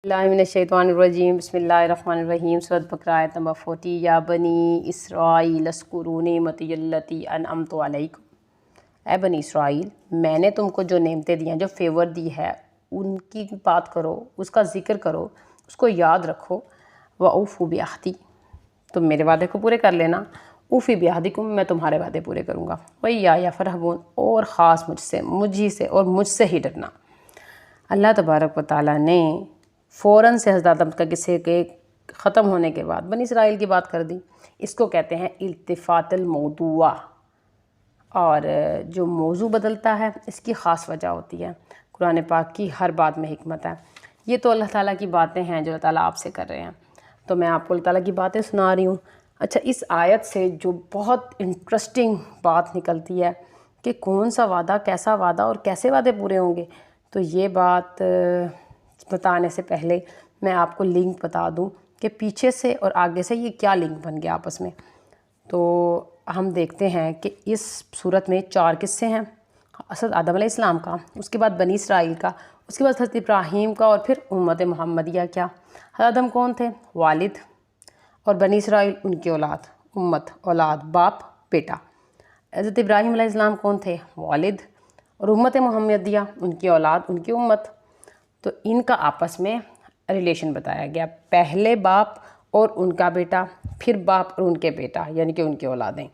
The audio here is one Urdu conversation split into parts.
اللہ من الشیطان الرجیم بسم اللہ الرحمن الرحیم سورۃ بقرہ آیت نمبر 40 یا بنی اسرائیل اذکروا نعمتی التی انعمت علیکم۔ اے بنی اسرائیل، میں نے تم کو جو نعمتیں دی ہیں، جو فیور دی ہے، ان کی بات کرو، اس کا ذکر کرو، اس کو یاد رکھو۔ وَأَوْفُوا بِعَہْدِی، تم میرے وعدے کو پورے کر لینا۔ اوفی بعہدکم، میں تمہارے وعدے پورے کروں گا۔ وَإِیَّایَ فَارْہَبُونِ، اور خاص مجھ ہی سے اور مجھ سے ہی ڈرنا۔ اللہ تبارک و تعالیٰ نے فوراً سے حضرت آدم کا قصے کے ختم ہونے کے بعد بنی اسرائیل کی بات کر دی۔ اس کو کہتے ہیں التفات الموضوع، اور جو موضوع بدلتا ہے اس کی خاص وجہ ہوتی ہے۔ قرآن پاک کی ہر بات میں حکمت ہے۔ یہ تو اللہ تعالیٰ کی باتیں ہیں جو اللہ تعالیٰ آپ سے کر رہے ہیں، تو میں آپ کو اللہ تعالیٰ کی باتیں سنا رہی ہوں۔ اچھا، اس آیت سے جو بہت انٹرسٹنگ بات نکلتی ہے کہ کون سا وعدہ، کیسا وعدہ اور کیسے وعدے پورے ہوں گے، تو یہ بات بتانے سے پہلے میں آپ کو لنک بتا دوں کہ پیچھے سے اور آگے سے یہ کیا لنک بن گیا آپس میں۔ تو ہم دیکھتے ہیں کہ اس صورت میں 4 قصے ہیں، حضرت آدم علیہ السلام کا، اس کے بعد بنی اسرائیل کا، اس کے بعد حضرت ابراہیم کا، اور پھر امت محمدیہ کیا۔ حضرت آدم کون تھے؟ والد، اور بنی اسرائیل ان کی اولاد، امت، اولاد، باپ، بیٹا۔ حضرت ابراہیم علیہ السلام کون تھے؟ والد، اور امت محمدیہ ان کی اولاد، ان کی امت۔ تو ان کا آپس میں ریلیشن بتایا گیا، پہلے باپ اور ان کا بیٹا، پھر باپ اور ان کے بیٹا، یعنی کہ ان کی اولادیں۔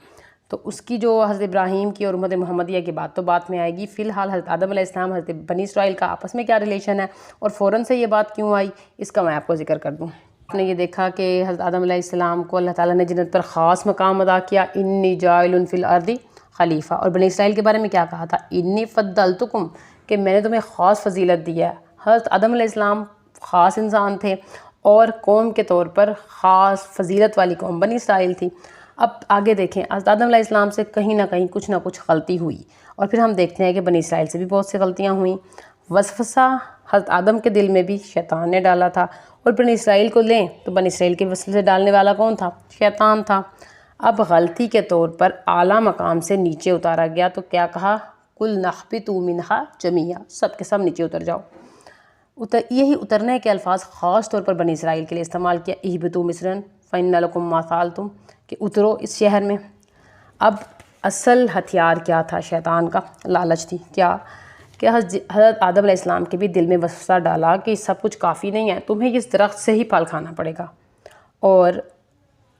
تو اس کی جو حضرت ابراہیم کی اور امت محمدیہ کی بات تو بعد میں آئے گی۔ فی الحال حضرت آدم علیہ السلام، حضرت بنی اسرائیل کا آپس میں کیا ریلیشن ہے، اور فوراً سے یہ بات کیوں آئی، اس کا میں آپ کو ذکر کر دوں۔ آپ نے یہ دیکھا کہ حضرت آدم علیہ السلام کو اللہ تعالیٰ نے جنت پر خاص مقام ادا کیا، انی جاعل فی الارض خلیفہ، اور بنی اسرائیل کے بارے میں کیا کہا تھا؟ انی فضلتکم، کہ میں نے تمہیں خاص فضیلت دی ہے۔ حضرت آدم علیہ السلام خاص انسان تھے، اور قوم کے طور پر خاص فضیلت والی قوم بنی اسرائیل تھی۔ اب آگے دیکھیں، حضرت آدم علیہ السلام سے کہیں نہ کہیں کچھ نہ کچھ غلطی ہوئی، اور پھر ہم دیکھتے ہیں کہ بنی اسرائیل سے بھی بہت سی غلطیاں ہوئیں۔ وسوسہ حضرت آدم کے دل میں بھی شیطان نے ڈالا تھا، اور بنی اسرائیل کو لیں تو بنی اسرائیل کے وسوسے ڈالنے والا کون تھا؟ شیطان تھا۔ اب غلطی کے طور پر اعلیٰ مقام سے نیچے اتارا گیا، تو کیا کہا؟ قُلْنَا اهْبِطُوا مِنْهَا جَمِيعًا، سب کے سب نیچے اتر جاؤ۔ یہی اترنے کے الفاظ خاص طور پر بنی اسرائیل کے لیے استعمال کیا، اهْبِطُوا مِصْرًا فَإِنَّ لَكُم مَّا سَأَلْتُمْ، کہ اترو اس شہر میں۔ اب اصل ہتھیار کیا تھا شیطان کا؟ لالچ تھی۔ کیا کہ حضرت آدم علیہ السلام کے بھی دل میں وسوسہ ڈالا کہ سب کچھ کافی نہیں ہے، تمہیں اس درخت سے ہی پھل کھانا پڑے گا۔ اور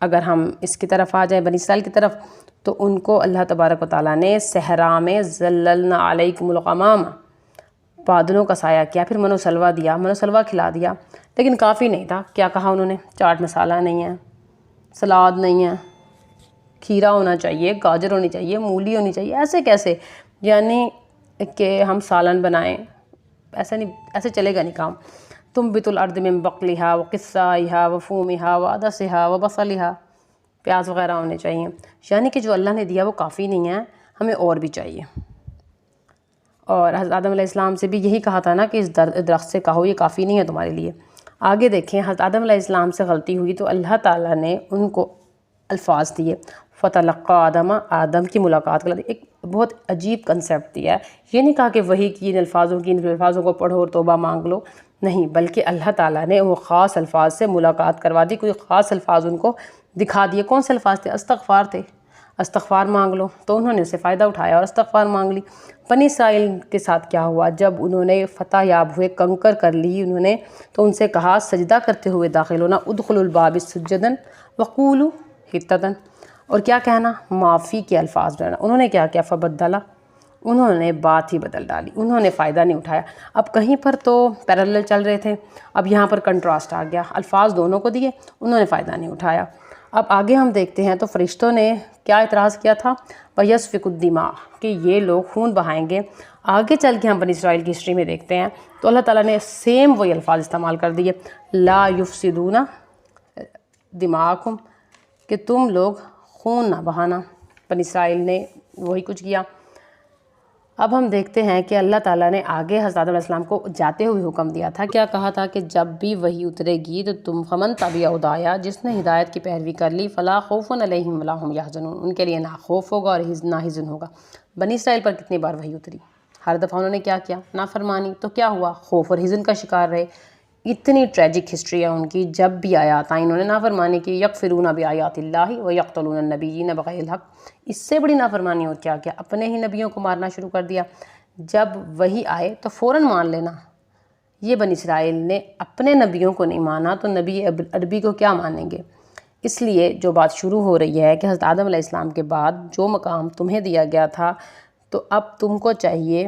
اگر ہم اس کی طرف آ جائیں، بنی اسرائیل کی طرف، تو ان کو اللہ تبارک و تعالیٰ نے صحرا میں ظللنا علیکم الغمام، بادلوں کا سایہ کیا، پھر من و سلویٰ دیا، من و سلویٰ کھلا دیا، لیکن کافی نہیں تھا۔ کیا کہا انہوں نے؟ چاٹ مسالہ نہیں ہے، سلاد نہیں ہے، کھیرا ہونا چاہیے، گاجر ہونی چاہیے، مولی ہونی چاہیے۔ ایسے کیسے؟ یعنی کہ ہم سالن بنائیں، ایسے چلے گا نہیں کام۔ تنبت الارض من بقلها وقثائها وفومها وعدسها وبصلها، پیاز وغیرہ ہونے چاہیے۔ یعنی کہ جو اللہ نے دیا وہ کافی نہیں ہے، ہمیں اور بھی چاہیے۔ اور حضرت آدم علیہ السلام سے بھی یہی کہا تھا نا کہ اس درخت سے کہو یہ کافی نہیں ہے تمہارے لیے۔ آگے دیکھیں، حضرت آدم علیہ السلام سے غلطی ہوئی تو اللہ تعالیٰ نے ان کو الفاظ دیے، فَتَلَقَّىٰ آدَمَ، آدم کی ملاقات کا ایک بہت عجیب کنسیپٹ دیا ہے۔ یہ نہیں کہا کہ وہی کی ان الفاظوں کو پڑھو اور توبہ مانگ لو، نہیں، بلکہ اللہ تعالیٰ نے وہ خاص الفاظ سے ملاقات کروا دی، کوئی خاص الفاظ ان کو دکھا دیے۔ کون سے الفاظ تھے؟ استغفار تھے، استغفار مانگ لو، تو انہوں نے اسے فائدہ اٹھایا اور استغفار مانگ لی۔ بنی اسرائیل کے ساتھ کیا ہوا؟ جب انہوں نے فتح یاب ہوئے، کنکر کر لی انہوں نے، تو ان سے کہا سجدہ کرتے ہوئے داخل ہونا، ادخلوا الباب سجدا وقولوا حطۃ، اور کیا کہنا؟ معافی کے الفاظ ڈالنا۔ انہوں نے کیا کیا؟ فبدلا، انہوں نے بات ہی بدل ڈالی، انہوں نے فائدہ نہیں اٹھایا۔ اب کہیں پر تو پیرالل چل رہے تھے، اب یہاں پر کنٹراسٹ آ گیا، الفاظ دونوں کو دیے، انہوں نے فائدہ نہیں اٹھایا۔ اب آگے ہم دیکھتے ہیں تو فرشتوں نے کیا اعتراض کیا تھا؟ وَيَسْفِكُ الدِّمَاءَ، کہ یہ لوگ خون بہائیں گے۔ آگے چل کے ہم بنی اسرائیل کی ہسٹری میں دیکھتے ہیں تو اللہ تعالیٰ نے سیم وہی الفاظ استعمال کر دیے، لا یفسدون دماءکم، کہ تم لوگ خون نہ بہانا۔ بنی اسرائیل نے وہی کچھ کیا۔ اب ہم دیکھتے ہیں کہ اللہ تعالیٰ نے آگے حضرت آدم علیہ السلام کو جاتے ہوئے حکم دیا تھا، کیا کہا تھا کہ جب بھی وہی اترے گی تو تم فمن تبع ہدایا، جس نے ہدایت کی پیروی کر لی، فلا خوف علیہم ولا هم یحزنون، ان کے لیے نہ خوف ہوگا اور نہ حزن ہوگا۔ بنی اسرائیل پر کتنی بار وہی اتری؟ ہر دفعہ انہوں نے کیا کیا؟ نافرمانی، تو کیا ہوا؟ خوف اور حزن کا شکار رہے۔ اتنی ٹریجک ہسٹری ہے ان کی. جب بھی آیات آئیں انہوں نے نافرمانی کی. یکفرون بآیات اللہ و یقتلون النبیین بغیر الحق. اس سے بڑی نافرمانی اور کیا کیا؟ اپنے ہی نبیوں کو مارنا شروع کر دیا. جب وہی آئے تو فوراً مان لینا. یہ بنی اسرائیل نے اپنے نبیوں کو نہیں مانا تو نبی عربی کو کیا مانیں گے؟ اس لیے جو بات شروع ہو رہی ہے کہ حضرت آدم علیہ السلام کے بعد جو مقام تمہیں دیا گیا تھا تو اب تم کو چاہیے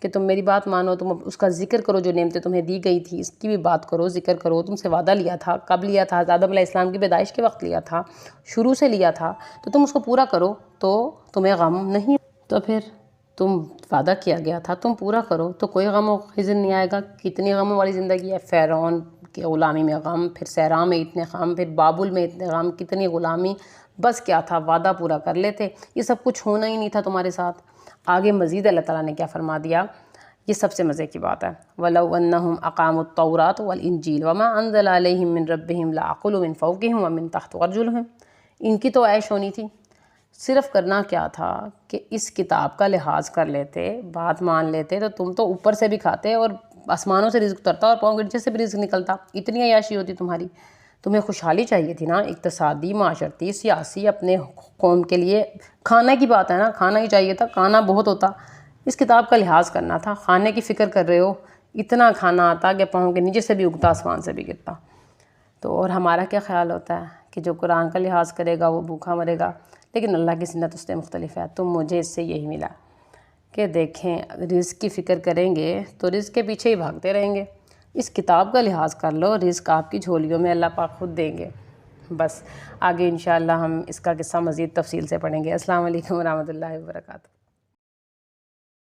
کہ تم میری بات مانو، تم اس کا ذکر کرو، جو نعمتیں تمہیں دی گئی تھی اس کی بھی بات کرو، ذکر کرو. تم سے وعدہ لیا تھا. کب لیا تھا؟ حضرت آدم علیہ السلام کی پیدائش کے وقت لیا تھا، شروع سے لیا تھا. تو تم اس کو پورا کرو تو تمہیں غم نہیں. تو پھر تم وعدہ کیا گیا تھا تم پورا کرو تو کوئی غم و حزن نہیں آئے گا. کتنی غموں والی زندگی ہے. فرعون کی غلامی میں غم، پھر صحرا میں اتنے غم، پھر بابل میں اتنے غم، کتنی غلامی. بس کیا تھا؟ وعدہ پورا کر لیتے. یہ سب کچھ ہونا ہی نہیں تھا تمہارے ساتھ. آگے مزید اللہ تعالیٰ نے کیا فرما دیا؟ یہ سب سے مزے کی بات ہے. وَلَوْ أَنَّهُمْ أَقَامُوا التَّوْرَاةَ وَالْإِنْجِيلَ وَمَا أَنزَلَ عَلَيْهِمْ مِنْ رَبِّهِمْ لَعَقُلُوا مِنْ فَوْقِهِمْ وَمِنْ تَحْتِ أَرْجُلِهِمْ. ان کی تو عیش ہونی تھی. صرف کرنا کیا تھا کہ اس کتاب کا لحاظ کر لیتے، بات مان لیتے تو تم تو اوپر سے بھی کھاتے اور آسمانوں سے رزق اترتا اور پاؤں کے نیچے سے بھی رزق نکلتا. اتنی عیاشی ہوتی تمہاری. تمہیں خوشحالی چاہیے تھی نا، اقتصادی، معاشرتی، سیاسی. اپنے قوم کے لیے کھانا کی بات ہے نا، کھانا ہی چاہیے تھا. کھانا بہت ہوتا. اس کتاب کا لحاظ کرنا تھا. کھانے کی فکر کر رہے ہو، اتنا کھانا آتا کہ پاؤں کے نیچے سے بھی اگتا، آسمان سے بھی گرتا. تو اور ہمارا کیا خیال ہوتا ہے کہ جو قرآن کا لحاظ کرے گا وہ بھوکا مرے گا. لیکن اللہ کی سنت اس سے مختلف ہے. تو مجھے اس سے یہی ملا کہ دیکھیں رزق کی فکر کریں گے تو رزق کے پیچھے ہی بھاگتے رہیں گے. اس کتاب کا لحاظ کر لو، رزق آپ کی جھولیوں میں اللہ پاک خود دیں گے. بس آگے انشاءاللہ ہم اس کا قصہ مزید تفصیل سے پڑھیں گے. السلام علیکم ورحمۃ اللہ وبرکاتہ.